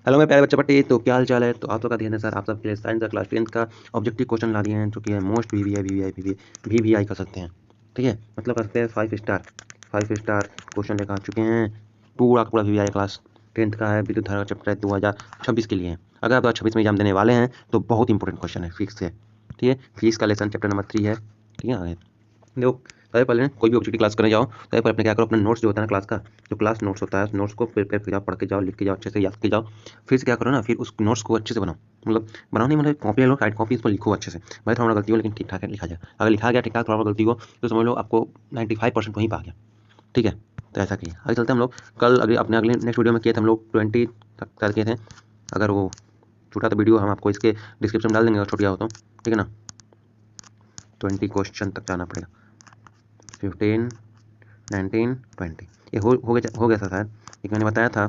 Hello मेरे प्यारे बच्चे पट्टी, तो क्या हाल चाल है। तो आप लोग का ध्यान है सर, आप सबके लिए साइंस का क्लास 10th का ऑब्जेक्टिव क्वेश्चन ला दिए हैं, जो कि है मोस्ट वीवीआई कर सकते हैं। ठीक है, मतलब कर सकते हैं 5 स्टार क्वेश्चन लेकर आ चुके हैं। पूरा का पूरा वीवीआई क्लास 10th का है, विद्युत धारा चैप्टर 2026 के लिए है। अगर आप 2026 में एग्जाम देने वाले हैं तो बहुत इंपॉर्टेंट क्वेश्चन है फिजिक्स से। ठीक है, फिजिक्स का लेसन चैप्टर नंबर 3 है। ठीक है, देखो सबसे पहले कोई भी ऑब्जेक्टिव क्लास करने जाओ, सबसे पहले अपने क्या करो, अपना नोट्स जो होता है ना क्लास का, जो क्लास नोट्स होता है उस नोट्स को प्रिपेयर कर जाओ, पढ़ के जाओ, लिख के जाओ, अच्छे से याद के जाओ। फिर से क्या करो ना, फिर उस नोट्स को अच्छे से बनाओ, मतलब बनाओ नहीं, मतलब कॉपी लो, राइट कॉपी, इस पर लिखो अच्छे से। भाई थोड़ा गलती हो लेकिन ठीक ठाक है, लिखा जाए। अगर लिखा गया ठीक ठाक, थोड़ा गलती हो तो समझ लो आपको 95% वहीं पा गया। ठीक है, तो ऐसा किया। आगे चलते हैं हम लोग। कल अपने अगले नेक्स्ट वीडियो में किए थे हम लोग 20 तक किए थे। अगर वो छूटा तो वीडियो हम आपको इसके डिस्क्रिप्शन में डाल देंगे, अगर छूट गया हो तो। ठीक है ना, 20 क्वेश्चन तक जाना पड़ेगा। 15, 19, 20 ये हो गया था शायद, एक मैंने बताया था।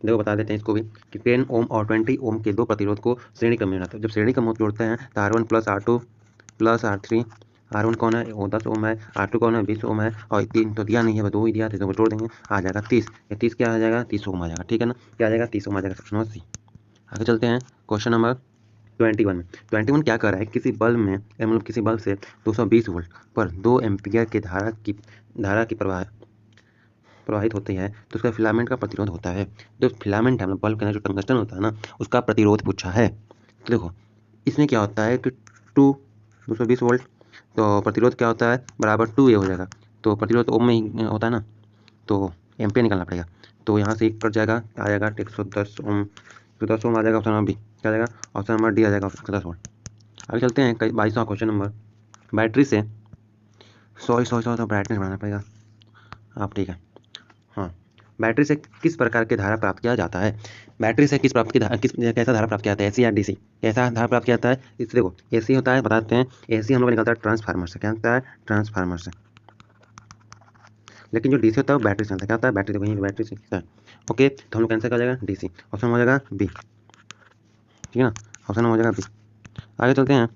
देखो बता देते हैं इसको भी कि 10 ओम और 20 ओम के दो प्रतिरोध को श्रेणी क्रम में जोड़ते हैं। जब श्रेणी क्रम में जोड़ते हैं तो R1 plus R2 plus R3। R1 कौन है, वो 10 ओम है। R2 कौन है, 20 ओम है। और 3 तो दिया नहीं है, 2 ही दिया था, तो जोड़ देंगे, आ जाएगा 30। ये 30 क्या आ जाएगा, 30 ओम आ जाएगा। ठीक है ना, क्या आ जाएगा, 30 ओम आ जाएगा। Option C. आगे चलते हैं क्वेश्चन नंबर 21 में। 21 क्या कर रहा है, किसी बल्ब में मतलब किसी बल्ब से 220 वोल्ट पर 2 एम्पियर की धारा की प्रवाहित होती है, तो उसका फिलामेंट का प्रतिरोध होता है। जो फिलामेंट है, मतलब बल्ब के अंदर जो टंगस्टन होता है ना, उसका प्रतिरोध पूछा है। तो देखो इसमें क्या होता है कि 220 वोल्ट, तो प्रतिरोध क्या होता है, बराबर 2 ये हो जाएगा। तो प्रतिरोध ओम में ही होता है ना, तो एम्पियर निकालना पड़ेगा। तो यहाँ से कट जाएगा, आ जाएगा 110 ओम। 110 ओम आ जाएगा। ऑप्शन नंबर बी क्या आ जाएगा, ऑप्शन नंबर डी आ जाएगा, 110 वोल्ट। आगे चलते हैं 22वां क्वेश्चन नंबर। बैटरी से सॉरी तो ब्राइटनेस बढ़ाना पड़ेगा आप। ठीक है, हाँ। बैटरी से किस प्रकार की धारा प्राप्त किया जाता है। बैटरी से कैसा धारा प्राप्त किया जाता है, एसी या डीसी, कैसा धारा प्राप्त किया जाता है। इससे देखो एसी होता है, बताते हैं। एसी हम लोग निकलता है ट्रांसफार्मर से। क्या होता है, ट्रांसफार्मर से। लेकिन जो डीसी होता है वो बैटरी से होता है। क्या होता है, बैटरी। देखो यहीं बैटरी से होता है। ओके, तो हम लोग कैंसिल कर जाएगा डीसी। ऑप्शन हो जाएगा बी। ठीक है ना, ऑप्शन हो जाएगा बी। आगे चलते हैं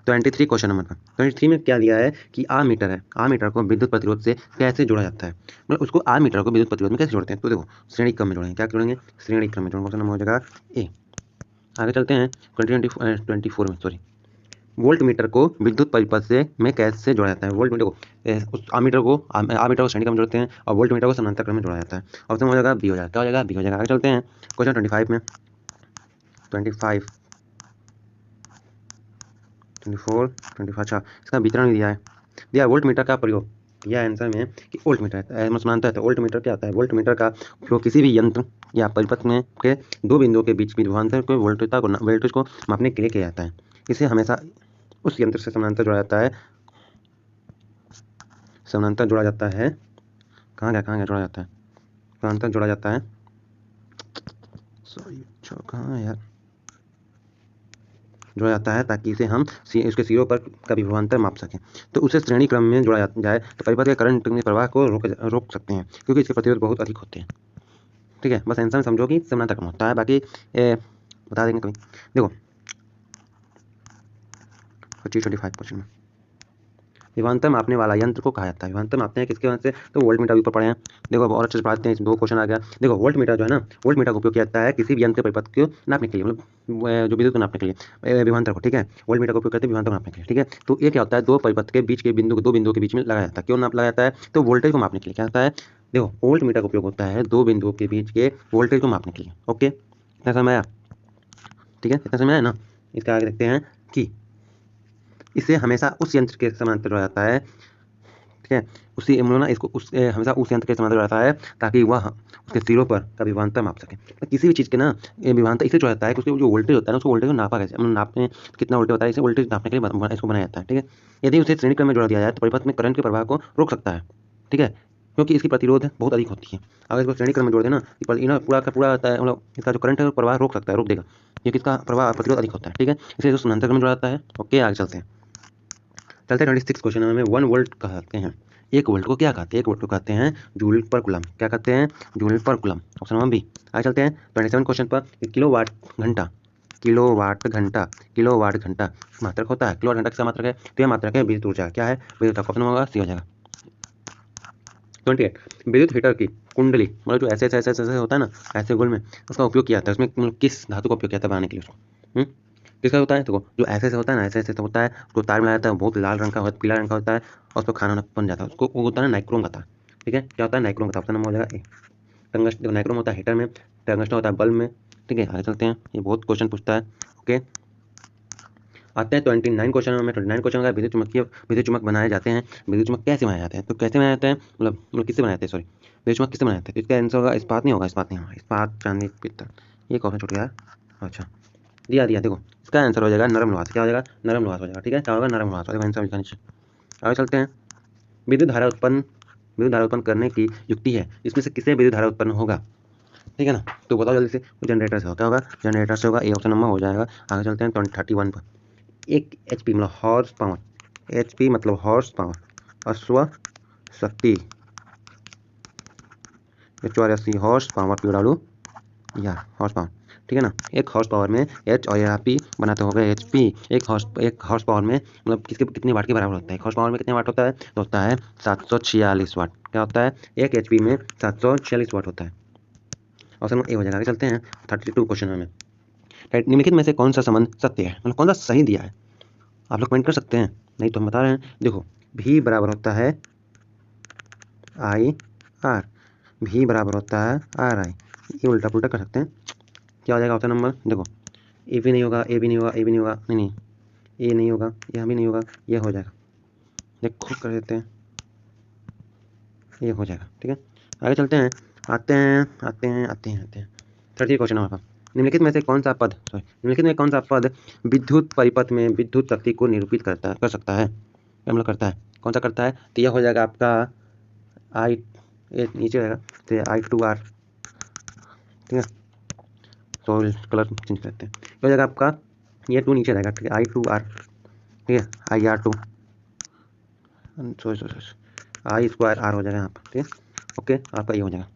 23 क्वेश्चन नंबर का। 23 में क्या दिया है कि आ मीटर है, आ मीटर को विद्युत प्रतिरोध से कैसे जोड़ा जाता है, मतलब उसको आ मीटर को विद्युत प्रतिरोध में कैसे जोड़ते हैं। तो देखो श्रेणी क्रम में जोड़ेंगे। क्या जोड़ेंगे, श्रेणी क्रम में जोड़ेंगे। ऑप्शन नंबर हो जाएगा ए। आगे चलते हैं 24 में, सॉरी। वोल्ट मीटर को विद्युत परिपथ से में कैसे जोड़ा जाता है। वोल्ट मीटर को उस आ मीटर को श्रेणी क्रम में जोड़ते हैं, और वोल्ट मीटर को समानांतर क्रम में जोड़ा जाता है। ऑप्शन हो जाएगा बी हो जाएगा। क्या हो जाएगा, बी हो जाएगा। आगे चलते हैं क्वेश्चन 25 में। 25, 24, 25। अच्छा, इसका वितरण भी दिया वोल्ट मीटर का प्रयोग दिया है आंसर में कि वोल्ट मीटर समानांतर है। तो वोल्ट मीटर क्या होता है, वोल्ट मीटर का उपयोग किसी भी यंत्र या परिपथ में के दो बिंदुओं के बीच विभवांतर को वोल्टेज को मापने के लिए किया जाता है। इसे हमेशा उस यंत्र से समानांतर जोड़ा जाता है। समानांतर जोड़ा जाता है, कहाँ गया जोड़ा जाता है, समानांतर जोड़ा जाता है, सॉरी कहाँ यार, जोड़ा जाता है ताकि इसे हम उसके सिरों पर का विभवांतर माप सकें। तो उसे श्रेणी क्रम में जोड़ा जाए तो परिपथ के करंट के प्रवाह को रोक सकते हैं, क्योंकि इसके प्रतिरोध बहुत अधिक होते हैं। ठीक है, बस आंसर में समझो कि समानांतर क्रम होता है, बाकी बता देंगे कभी। देखो 25 में विभवांतर मापने वाला यंत्र को कहा जाता है। विभवांतर मापते हैं किसके वजह से, तो वोल्ट मीटर ऊपर पढ़े हैं। देखो और अच्छे से पढ़ाते हैं, 2 क्वेश्चन आ गया। देखो वोल्ट मीटर जो है ना, वोल्ट मीटर का उपयोग किया जाता है किसी भी यंत्र के परिपथ को नापने के लिए, मतलब जो विद्युत को नापने के लिए, विभवांतर को। ठीक है, वोल्ट मीटर का उपयोग करते हैं विभवांतर को नापने के लिए। ठीक है, तो ये क्या होता है, दो परिपथ के बीच के दो बिंदुओं के बीच में लगाया जाता है। क्यों लगाया जाता है, तो वोल्टेज को मापने के लिए। क्या होता है, देखो वोल्ट मीटर का उपयोग होता है दो बिंदुओं के बीच के वोल्टेज को मापने के लिए। ओके, इतना समझ आया। ठीक है, इतना समझ आया ना। इसका आगे देखते हैं कि इसे हमेशा उस यंत्र के समानांतर जोड़ा जाता है। ठीक है, उसी ना इसको हमेशा उस यंत्र के समानांतर रहता है ताकि वह उसके सिरों पर का विभवांतर माप सके। तो किसी भी चीज़ के ना विभवांतर इससे जोड़ा जाता है कि उसके जो वोल्टेज होता है ना, उसको वोल्टेज को नापा कैसे, मतलब नापने कितना वोल्टेज होता है, इसे वोल्टेज नापने के लिए इसको बनाया जाता है। ठीक है, यदि उसे श्रेणी क्रम में जोड़ा दिया जाए तो परिपथ में करंट के प्रवाह को रोक सकता है। ठीक है, क्योंकि इसकी प्रतिरोध बहुत अधिक होती है। अगर इसको श्रेणी क्रम में जोड़ देना, पूरा का पूरा होता है, मतलब इसका जो करंट है प्रवाह रोक सकता है, रोक देगा, क्योंकि इसका प्रवाह प्रतिरोध अधिक होता है। ठीक है, इसलिए जो समानांतर क्रम में जोड़ा जाता है। ओके, आगे चलते हैं 26 क्वेश्चन में 1 वोल्ट कहते हैं। 1 वोल्ट को क्या कहते हैं, 1 वोल्ट को कहते हैं जूल पर कूलम। क्या कहते हैं, जूल पर कूलम। Option number B. आगे चलते हैं 27 क्वेश्चन पर। किलोवाट घंटा, किलोवाट घंटा, किलोवाट घंटा मात्रक होता है। किलोवाट घंटा किसका मात्रक है, तो यह मात्रक है विद्युत ऊर्जा। क्या है, विद्युत। ऑप्शन होगा सी हो जाएगा। 28 विद्युत हीटर की कुंडली मतलब जो ऐसे ऐसे ऐसे ऐसे होता है ना, ऐसे गोल में उसका उपयोग किया जाता है। उसमें मतलब किस धातु का उपयोग किया जाता है बनाने के लिए उसको? किसका होता है? देखो जो ऐसे ऐसे होता है ना, ऐसे ऐसे होता है, उसको तार मिलाया जाता है, बहुत लाल रंग का होता है, पीला रंग का होता है और उसको खाना बन जाता है। उसको वो होता है ना नाइक्रोम का तार। ठीक है, क्या होता है? नाइक्रोम का तार। उसका नाम हो जाएगा ए। टंगस्टन। नाइक्रोम होता है हीटर में, टंगस्टन होता है बल्ब में। ठीक है, आगे चलते हैं, ये बहुत क्वेश्चन पूछता है। ओके, आते हैं 29 क्वेश्चन में। 29 क्वेश्चन का विद्युत चुम्बक बनाए जाते हैं। विद्युत चुम्बक कैसे बनाए जाते हैं? तो कैसे बनाए जाते हैं, मतलब किससे बनाए जाते हैं? सॉरी, विद्युत चुम्बक किससे बनाए जाते हैं? तो इसका आंसर होगा इस्पात। नहीं होगा, इस्पात नहीं होगा, इस्पात, चांदी, पीतल। ये क्वेश्चन छूट गया। अच्छा, दिया दिया, देखो इसका आंसर हो जाएगा नरम लोहा से। क्या हो जाएगा? नरम लोहा हो जाएगा। ठीक है, क्या होगा? नरम लोहा। देखो आंसर लिखा नीचे। आगे चलते हैं। विद्युत धारा उत्पन्न करने की युक्ति है, इसमें से किससे विद्युत धारा उत्पन्न होगा? ठीक है ना, तो बताओ जल्दी से। जनरेटर से होता होगा, जनरेटर से होगा। ए ऑप्शन नंबर हो जाएगा। आगे चलते हैं 31 पर। 1 HP मतलब हॉर्स पावर। HP मतलब हॉर्स पावर, अश्व शक्ति। 84 हॉर्स पावर, पी डालू या हॉर्स पावर। ठीक है ना, एक हॉर्स पावर में एच और या पी बनाते हो गए एच पी। एक हॉर्स पावर में मतलब किसके कितने वाट के बराबर होता है? एक हॉर्स पावर में कितने वाट होता है? तो होता है 746 वाट। क्या होता है? एक एच पी में 746 वाट होता है। ऑप्शन ए हो जाएगा। आगे चलते हैं 32 क्वेश्चन में। निम्नलिखित में से कौन सा संबंध सत्य है, मतलब कौन सा सही दिया है? आप लोग कमेंट कर सकते हैं, नहीं तो हम बता रहे हैं। देखो, भी बराबर होता है आई आर, भी बराबर होता है आर आई। ये उल्टा पुल्टा कर सकते हैं। क्या हो जाएगा ऑप्शन नंबर? देखो, ए भी नहीं होगा, ए भी नहीं होगा, ए भी नहीं होगा, नहीं नहीं, ए नहीं होगा, यह भी नहीं होगा, यह हो जाएगा। देखो कर देते हैं, ये हो जाएगा। ठीक है, आगे चलते हैं। आते हैं 30 क्वेश्चन हमारे पास। निम्नलिखित में से कौन सा पद, सॉरी, निम्नलिखित में कौन सा पद विद्युत परिपथ में विद्युत शक्ति को निरूपित कर सकता है? मतलब करता है, कौन सा करता है? तो यह हो जाएगा आपका आई, ये नीचे रहेगा तो I2R। ठीक है, तो कलर चेंज करते हैं, ये हो जाएगा आपका, ये 2 नीचे रहेगा। ठीक है, I2R। ठीक है, IR2, सॉरी I2R हो जाएगा यहाँ पर। ठीक है, ओके, आपका ये हो जाएगा।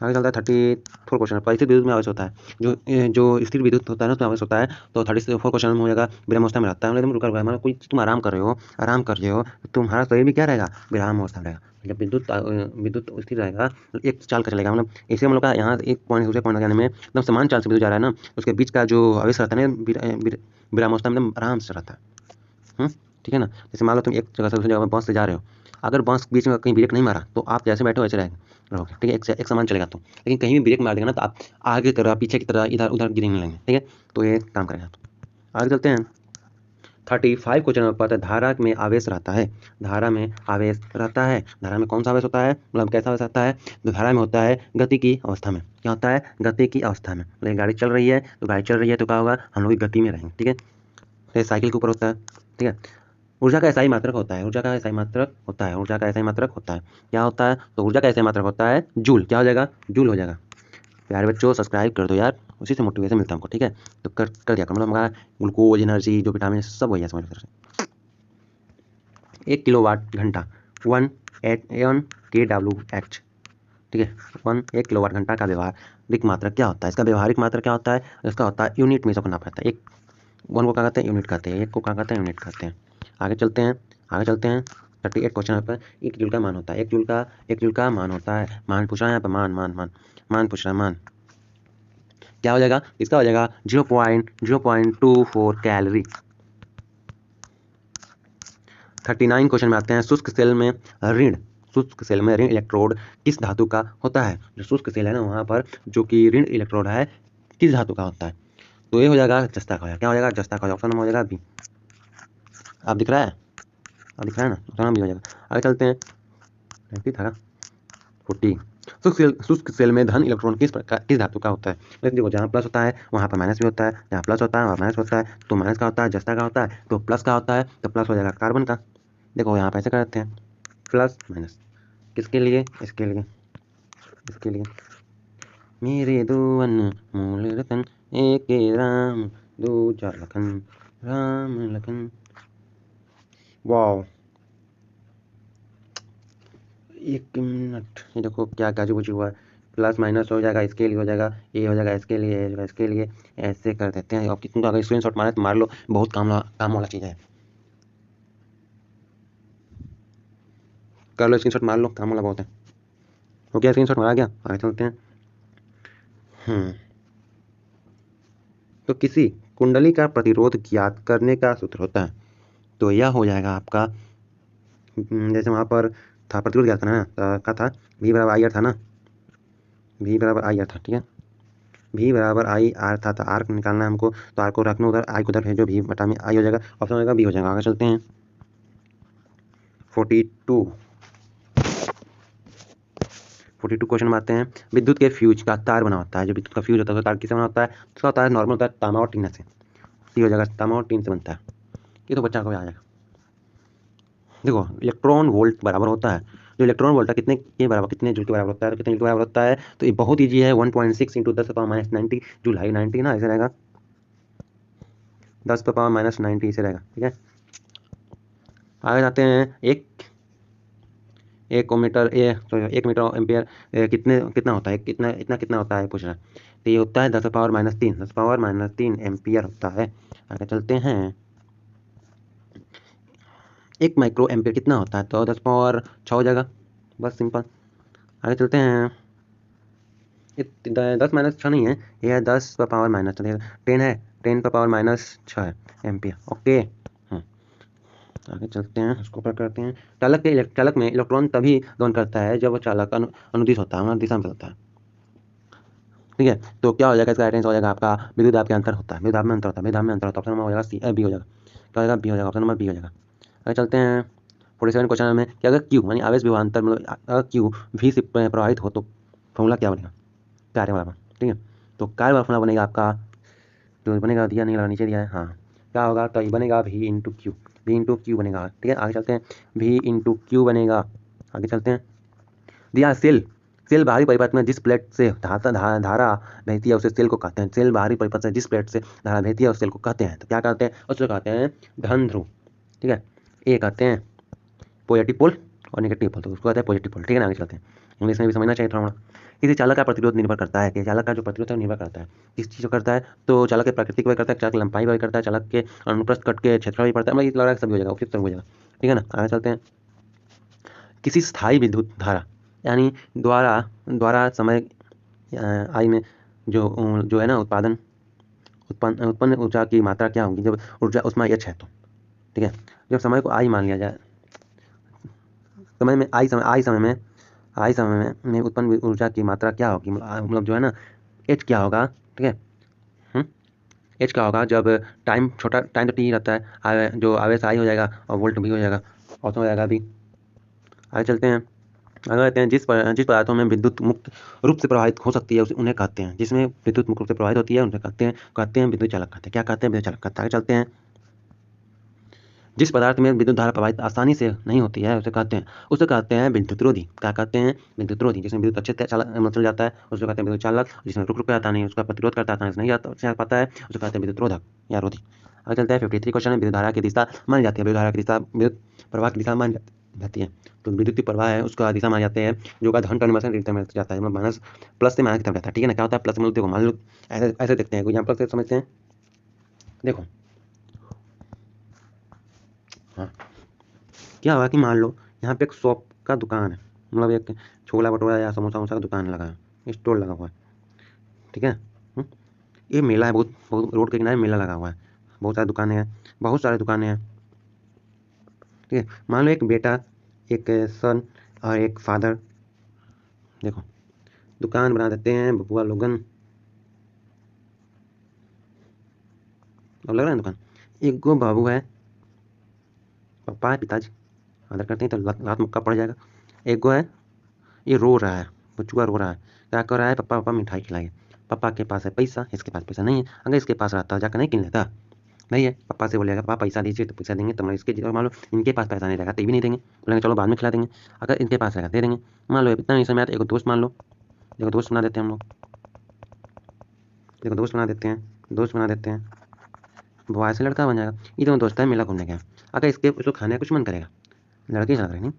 आगे चलता है 34 क्वेश्चन। परिस्थित विद्युत में आवेश होता है, जो स्थिर विद्युत होता है ना उसमें आवेश होता है। तो 34 क्वेश्चन में हो जाएगा विराम अवस्था में रहता है, मतलब रुका हुआ है। मतलब कोई तुम आराम कर रहे हो तो तुम्हारा शरीर भी क्या रहेगा? विराम अवस्था में रहेगा। जब विद्युत स्थिर रहेगा तो एक चाल का चलेगा, मतलब ऐसे हम लोग का यहाँ एक पॉइंट दूसरे पॉइंट जाने में एकदम समान चाल से विद्युत जा रहा है ना, उसके बीच का जो आवेश रहता है ना विराम अवस्था में एकदम आराम से रहता है। ठीक है ना, जैसे मान लो तुम एक जगह से दूसरी जगह बस से जा रहे हो, अगर बस बीच में कहीं ब्रेक नहीं मारा तो आप जैसे बैठे हो वैसे रहोगे। ठीक है, एक समान चलेगा तो। लेकिन कहीं भी ब्रेक मार देगा ना तो आप आगे की तरह, पीछे की तरह, इधर उधर गिरने लगेंगे। ठीक है, तो ये काम करेगा। तो आगे चलते हैं 35 क्वेश्चन नंबर पर। धारा में आवेश रहता है, धारा में आवेश रहता है। धारा में कौन सा आवेश होता है, मतलब कैसा आवेश रहता है? तो धारा में होता है गति की अवस्था में। क्या होता है? गति की अवस्था में। मतलब गाड़ी चल रही है तो क्या होगा? हम लोग गति में रहेंगे। ठीक है, तो साइकिल के ऊपर होता है। ठीक है, ऊर्जा का ऐसा ही मात्रक होता है, ऊर्जा का ऐसा ही मात्रक होता है, ऊर्जा का ऐसा ही मात्रक होता है। क्या होता है? तो ऊर्जा का ऐसा ही मात्रक होता है जूल। क्या हो जाएगा? जूल हो जाएगा। प्यारे बच्चों सब्सक्राइब कर दो यार, उसी से मोटिवेशन मिलता है हमको। ठीक है, तो कर दिया करो, मतलब हमारा ग्लूकोज, एनर्जी, जो विटामिन सब हो गया समझ तरह से। 1 किलोवाट घंटा, 1 kWh। ठीक है, 1 किलोवाट घंटा का व्यवहारिक मात्रक क्या होता है? इसका व्यवहारिक मात्रक क्या होता है? इसका होता है यूनिट में इसको नापा जाता है। एक 1 को क्या कहते हैं? यूनिट कहते हैं। 1 को क्या कहते हैं? यूनिट कहते हैं। आगे चलते हैं 38 क्वेश्चन पर। 1 जूल का मान होता है, 1 जूल का मान होता है। मान पूछ रहा है यहाँ पर, मान पूछ रहा है। मान क्या हो जाएगा? इसका हो जाएगा 0.24 कैलोरी। 39 क्वेश्चन में आते हैं। शुष्क सेल में ऋण इलेक्ट्रोड किस धातु का होता है? जो शुष्क सेल है ना वहाँ पर जो कि ऋण इलेक्ट्रोड है किस धातु का होता है? तो ये हो जाएगा जस्ता का। क्या हो जाएगा? जस्ता का। ऑप्शन हो जाएगा बी। आप दिख रहा है ना, ऑप्शन बी हो जाएगा। आगे चलते हैं 40। शुष्क सेल में धन इलेक्ट्रॉन किस धातु का होता है? लेकिन देखो, जहाँ प्लस होता है वहाँ पर माइनस भी होता है, जहाँ प्लस होता है वहाँ माइनस होता है। तो माइनस का होता है जस्ता का होता है, तो प्लस का होता है तो प्लस हो जाएगा कार्बन का। देखो यहाँ पर ऐसे करते हैं, प्लस माइनस। किसके लिए? इसके लिए। मेरे दो अनमोल रतन, एक राम दूजा लखन, राम लखन। वाह, 1 मिनट, ये देखो क्या काजू बजू हुआ है। प्लस माइनस हो जाएगा, इसके लिए हो जाएगा, ये हो जाएगा इसके लिए, इसके लिए। ऐसे कर देते हैं। और कितने अगर स्क्रीनशॉट मारे तो मार लो, बहुत काम वाला चीज़ है। कर लो स्क्रीनशॉट मार लो, काम वाला बहुत है। हो गया स्क्रीनशॉट मारा गया, आगे चलते हैं। तो किसी कुंडली का प्रतिरोध ज्ञात करने का सूत्र होता है, तो यह हो जाएगा आपका जैसे वहाँ पर था प्रतिरोध ज्ञात करना ना, क्या था, V बराबर आई आर था ना, V बराबर आई आर था, ठीक है, V बराबर आई आर था, तो आर निकालना है हमको, तो आर को रखना उधर, आई को उधर भेजो, V बटा में आई हो जाएगा, ऑप्शन हो जाएगा B हो जाएगा। आगे चलते हैं 42 क्वेश्चन आते हैं। विद्युत के फ्यूज का तार बना होता है, जो विद्युत का फ्यूज होता है तार किससे बना होता है, उसका होता है नॉर्मल होता है तांबा और टीना से, ये हो जाएगा तांबा और टीन से बनता है। ये तो बच्चा को आ जाएगा। देखो इलेक्ट्रॉन वोल्ट बराबर होता है, जो इलेक्ट्रॉन वोल्ट है कितने के बराबर, कितने जूल के बराबर होता है, तो कितने जूल के बराबर होता है, तो ये बहुत ईजी है, 1.6 इंटू 10⁻90 जूल है, 90 ना, ऐसे रहेगा 10⁻90 ऐसे रहेगा, ठीक है। आगे जाते हैं, एक मीटर एक मीटर एम्पियर कितना होता है, कितना होता है पूछ रहा है, तो ये होता है 10⁻³ एम्पियर होता है। आगे चलते हैं, 1 माइक्रो एम्पियर कितना होता है, तो 10⁻6 हो जाएगा, बस सिंपल। आगे चलते हैं, 10⁻6 नहीं है, ये है 10⁻10 है, 10⁻6 है एम्पियर, ओके। आगे चलते हैं, इसको ऊपर करते हैं। चालक में इलेक्ट्रॉन तभी दोलन करता है जब वो चालक अनुदिश होता है, दिशा में चलता है, ठीक है। तो क्या हो जाएगा, इसका राइट आंसर हो जाएगा आपका विद्युत दाब के अंतर होता है, विद्युत दाब में अंतर होता है, विद्युत दाब में अंतर होता है, ऑप्शन नंबर हो जाएगा सी, बी हो जाएगा, क्या हो जाएगा, बी हो जाएगा, ऑप्शन नंबर बी हो जाएगा। आगे चलते हैं 47 क्वेश्चन में, कि अगर क्यू यानी आवेश विभवांतर मतलब अगर क्यू वी से प्रभावित हो तो फॉर्मूला क्या बनेगा, कार्य वाला, ठीक है। तो कार्य वाला फॉर्मूला बनेगा आपका, जो बनेगा दिया नहीं लगा, नीचे दिया है, हाँ क्या होगा, तो ये बनेगा वी इंटू क्यू बनेगा, ठीक है। आगे चलते हैं, वी इंटू क्यू बनेगा। आगे चलते हैं, दिया सेल बाहरी परिपथ में जिस प्लेट से धारा बहती है उसे सेल को कहते हैं, सेल बाहरी परिपथ से जिस प्लेट से धारा बहती है उस सेल को कहते हैं, तो क्या कहते हैं, उसको कहते हैं धन ध्रुव, ठीक है। ये कहते हैं पॉजिटिव पोल और नेगेटिव पोल, तो उसको कहते हैं पॉजिटिव पोल, ठीक है ना। आगे चलते हैं, इंग्लिश में भी समझना चाहिए थोड़ा। किसी चालक का प्रतिरोध निर्भर करता है, कि चालक का जो प्रतिरोध है निर्भर करता है किस चीज़ को करता है, तो चालक के प्रकृति पर करता है, चालक लंबाई पर करता है, चालक के अनुप्रस्थ कट के क्षेत्र भी पड़ता है, मतलब ये लग रहा है सभी हो जाएगा, उचित सब हो जाएगा, ठीक है ना। आगे चलते हैं, किसी स्थायी विद्युत धारा यानी द्वारा समय आई में जो है ना उत्पन्न ऊर्जा की मात्रा क्या होगी, जब ऊर्जा उसमें एच है तो, ठीक है। जब समय को आई मान लिया जाए, समय में आई समय में उत्पन्न ऊर्जा की मात्रा क्या होगी, मतलब जो है ना एच क्या होगा, ठीक है। एच क्या होगा, जब टाइम तो टी रहता है, जो आवेश आई हो जाएगा और वोल्ट भी हो जाएगा, और हो जाएगा भी। आगे चलते हैं, आगे कहते हैं जिस पदार्थों में विद्युत मुक्त रूप से प्रवाहित हो सकती है उसे उन्हें कहते हैं, जिसमें विद्युत मुक्त रूप से प्रवाहित होती है उन्हें कहते हैं विद्युत चालक कहते हैं, क्या कहते हैं, विद्युत चालक कहते हैं। आगे चलते हैं, जिस पदार्थ में विद्युत धारा प्रवाहित आसानी से नहीं होती है उसे कहते हैं विद्युत रोधी, क्या कहते हैं, विद्युत रोधी। जिसमें विद्युत अच्छे चल जाता है उसको कहते हैं विद्युत चालक, जिसमें रुक आता नहीं उसका प्रतिरोध करता है, नहीं जा पाता है उसको कहते हैं विद्युत रोधक या रोधी। आगे चलते हैं 53 क्वेश्चन में, विद्युत धारा की दिशा मानी जाती है, विद्युत धारा की दिशा विद्युत प्रवाह की दिशा मानी जाती है, तो विद्युत प्रवाह है उसका दिशा मानी जाते हैं, जो का धन टर्मिनल से जाता है, माइनस प्लस से माइनस की तरफ जाता है, ठीक है ना। क्या होता है प्लस में, देखो मान लो ऐसे देखते हैं, एग्जाम्पल से समझते हैं, देखो हाँ क्या हुआ कि मान लो यहाँ पे एक शॉप का दुकान है, मतलब एक छोला भटूरा या समोसा वमोसा का दुकान लगा है, स्टोर लगा हुआ है, ठीक है। ये मेला है, बहुत बहुत रोड के किनारे मेला लगा हुआ है, बहुत सारी दुकानें हैं, बहुत सारी दुकानें हैं, ठीक है। मान लो एक बेटा, एक सन और एक फादर, देखो दुकान बना देते हैं बबुआ लोगन, अब लग रहा है दुकान, एक गो बाबू है, पापा है पिताजी, आदर करते हैं तो लात मुक्का पड़ जाएगा। एक गो है, ये रो रहा है, बचुआ रो रहा है, क्या कर रहा है, पापा पापा मिठाई खिलाइए, पापा के पास है पैसा, इसके पास पैसा नहीं है, अगर इसके पास रहता जाकर नहीं किन लेता, नहीं है, पापा से बोलेगा पापा पैसा दीजिए तो पैसा देंगे, तो मैं इसके मान लो इनके पास पैसा नहीं रहेगा तो भी नहीं देंगे, बोलेंगे चलो बाद में खिला देंगे, अगर इनके पास रहेगा दे देंगे। मान लो इतना नहीं समय आता, एक दोस्त मान लो, देखो दोस्त बना देते हैं हम लोग, देखो दोस्त बना देते हैं, वो ऐसे लड़का बन जाएगा, ये दोनों दोस्त है मेला घूमने गया, अगर इसको खाने का कुछ मन करेगा, लड़के चल रहे नहीं,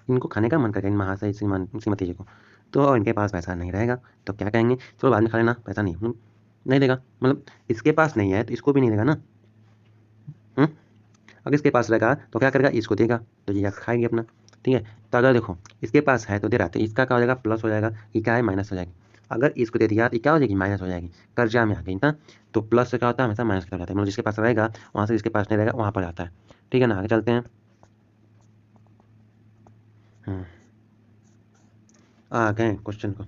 इनको खाने का मन करेगा इन महाशय श्रीमती जी को, तो इनके पास पैसा नहीं रहेगा, तो क्या कहेंगे, चलो बाद में खा लेना, पैसा नहीं देगा, मतलब इसके पास नहीं है तो इसको भी नहीं देगा ना। अगर इसके पास रहेगा तो क्या करेगा, इसको देगा, तो ये खाएगी अपना, ठीक है। तो अगर देखो इसके पास है तो दे रहा है, तो इसका क्या हो जाएगा, प्लस हो जाएगा, ये क्या है, माइनस हो जाएगी। अगर इसको दे दिया तो क्या हो जाएगी, माइनस हो जाएगी, कर्जा में आ गई ना। तो प्लस से क्या होता है, हमेशा माइनस कर जाता है, मतलब जिसके पास रहेगा वहाँ से जिसके पास नहीं रहेगा वहाँ पर जाता है, ठीक है ना। आगे चलते हैं। आ गए क्वेश्चन को।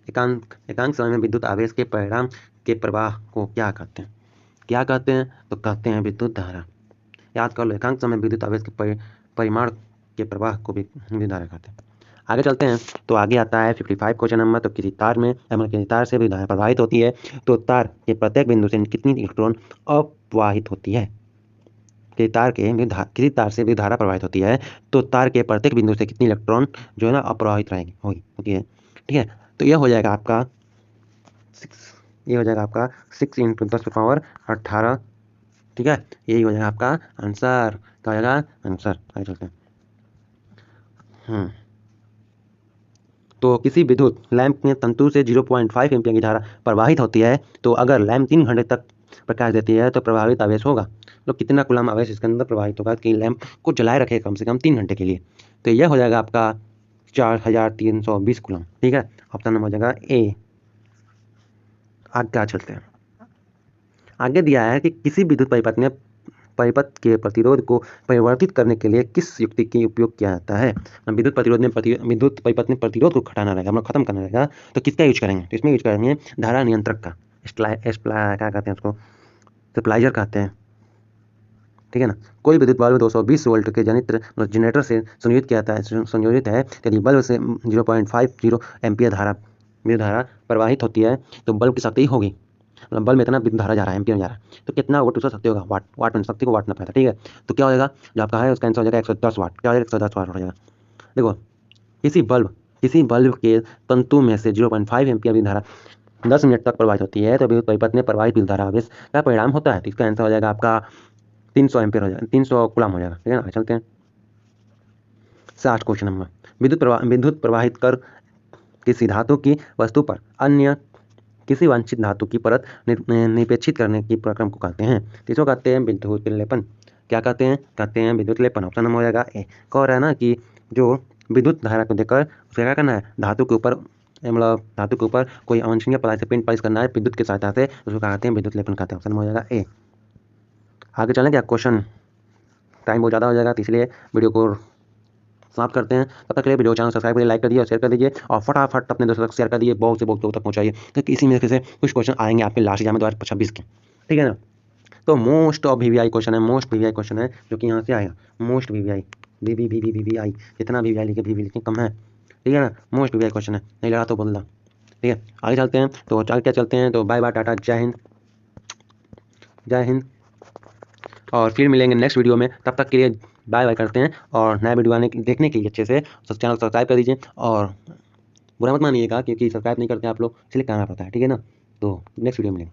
एकांक समय में विद्युत आवेश के परिणाम के प्रवाह को क्या कहते हैं, क्या कहते हैं, तो कहते हैं विद्युत धारा। याद कर लो, एकांक समय विद्युत आवेश के परिमाण के प्रवाह को भी विद्युत धारा कहते हैं। आगे चलते हैं। तो आगे आता है 55 क्वेश्चन नंबर। तो किसी तार में मतलब किसी तार से विद्युत धारा प्रवाहित होती है, तो तार के प्रत्येक बिंदु से कितनी इलेक्ट्रॉन अपवाहित होती है। किसी तार से विद्युत धारा प्रवाहित होती है, तो तार के प्रत्येक बिंदु से कितनी इलेक्ट्रॉन जो है ना अप्रवाहित रहेगी, होती है, ठीक है। तो यह हो जाएगा आपका 6 × 10⁻18, ठीक है। यही हो जाएगा आपका आंसर, क्या हो जाएगा आंसर। आगे चलते हैं। तो किसी विद्युत लैंप में तंतु से 0.5 एम्पियर की धारा प्रवाहित होती है, तो अगर लैंप 3 घंटे तक प्रकाश देती है तो प्रभावित आवेश होगा, तो कितना कूलम आवेश इसके अंदर प्रवाहित होगा कि लैंप को जलाए रखे कम से कम 3 घंटे के लिए। तो यह हो जाएगा आपका 4320 कूलम, ठीक है। ऑप्शन नंबर हो जाएगा ए। आगे क्या चलते हैं। आगे दिया है कि किसी विद्युत परिपथ के प्रतिरोध को परिवर्तित करने के लिए किस युक्ति का उपयोग किया जाता है। विद्युत परिपथ में प्रतिरोध को घटाना रहेगा, मतलब खत्म करना रहेगा, तो किसका यूज करेंगे, तो इसमें यूज करेंगे धारा नियंत्रक का। क्या कहते हैं उसको, स्टेबलाइजर कहते हैं, ठीक है ना। कोई विद्युत बल्ब 220 वोल्ट के जनरेटर से संयोजित है, यदि बल्ब से 0.50 एम्पियर विद्युत धारा प्रवाहित होती है, तो बल्ब की शक्ति होगी, मतलब बल्ब में इतना विद्युत धारा जा रहा है, एम्पियर जा रहा है, तो कितना वाट उसका शक्ति होगा, वाट में शक्ति को वाट में पड़ता है, ठीक है। तो क्या हो जाएगा, जो आपका है उसका आंसर हो जाएगा 110 वाट। क्या हो जाएगा, 110 वाट हो जाएगा। देखो किसी बल्ब के तंतु में से 0.5 एम्पियर विद्युत धारा 10 मिनट तक प्रवाहित होती है, तो विद्युत परिपथ में प्रवाहित विद्युत धारा आवेश का परिणाम होता है, तो इसका आंसर हो जाएगा आपका 300 एम्पियर हो जाएगा, 300 कूलम हो जाएगा, ठीक है ना। चलते हैं 60 क्वेश्चन नंबर। विद्युत प्रवाहित कर किसी धातु की वस्तु पर अन्य किसी वांछित धातु की परत निपेक्षित करने की प्रक्रम को कहते हैं, तो इसको कहते हैं विद्युत लेपन। क्या कहते हैं विद्युत लेपन। ऑप्शन नंबर हो जाएगा ए। कह रहा है ना कि जो विद्युत धारा को देकर उसका क्या करना है, धातु के ऊपर कोई अवांछनीय पदार्थ से पेंट पॉलिश करना है विद्युत की सहायता से, उसको कहते हैं विद्युत लेपन कहते हैं। ऑप्शन नंबर हो जाएगा ए। आगे चलें क्या, क्वेश्चन टाइम बहुत ज़्यादा हो जाएगा, तो इसलिए वीडियो को समाप्त करते हैं। तब तक के लिए वीडियो चैनल सब्सक्राइब करिए, लाइक कर दिए और शेयर कर दीजिए, और फटाफट अपने दोस्तों तक शेयर कर दीजिए, बहुत से लोगों तक पहुंचाइए, क्योंकि इसी में से कुछ क्वेश्चन आएंगे आपके लास्ट एग्जाम में 2026 के, ठीक है ना। तो मोस्ट ऑफ वीवीआई क्वेश्चन है, जो कि यहाँ से आएगा, मोस्ट वीवीआई जितना वीवीआई लिखे कम है, ठीक है ना। मोस्ट वीवीआई क्वेश्चन है, नहीं लगा तो बोल रहा, ठीक है। आगे चलते हैं। तो चलते हैं। तो बाय बाय, टाटा, जय हिंद, और फिर मिलेंगे नेक्स्ट वीडियो में। तब तक के लिए बाय बाय करते हैं, और नया वीडियो देखने के लिए अच्छे से चैनल सब्सक्राइब कर दीजिए, और बुरा मत मानिएगा क्योंकि सब्सक्राइब नहीं करते आप लोग, इसलिए कहना पड़ता है, ठीक है ना। तो नेक्स्ट वीडियो मिलेंगे।